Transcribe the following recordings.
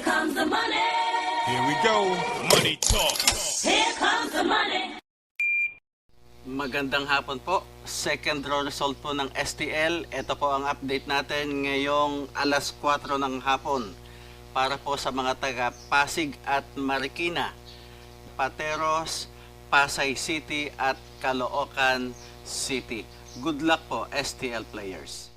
comes the money. Here we go. Money talk. Here comes the money. Magandang hapon po. Second draw result po ng STL. Ito po ang update natin ngayong alas 4 ng hapon. Para po sa mga taga Pasig at Marikina, Pateros, Pasay City at Caloocan City. Good luck po, STL players.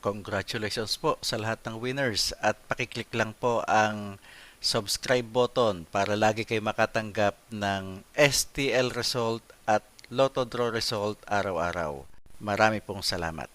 Congratulations po sa lahat ng winners at pakiclick lang po ang subscribe button para lagi kayo makatanggap ng STL result at Lotto Draw result araw-araw. Marami pong salamat.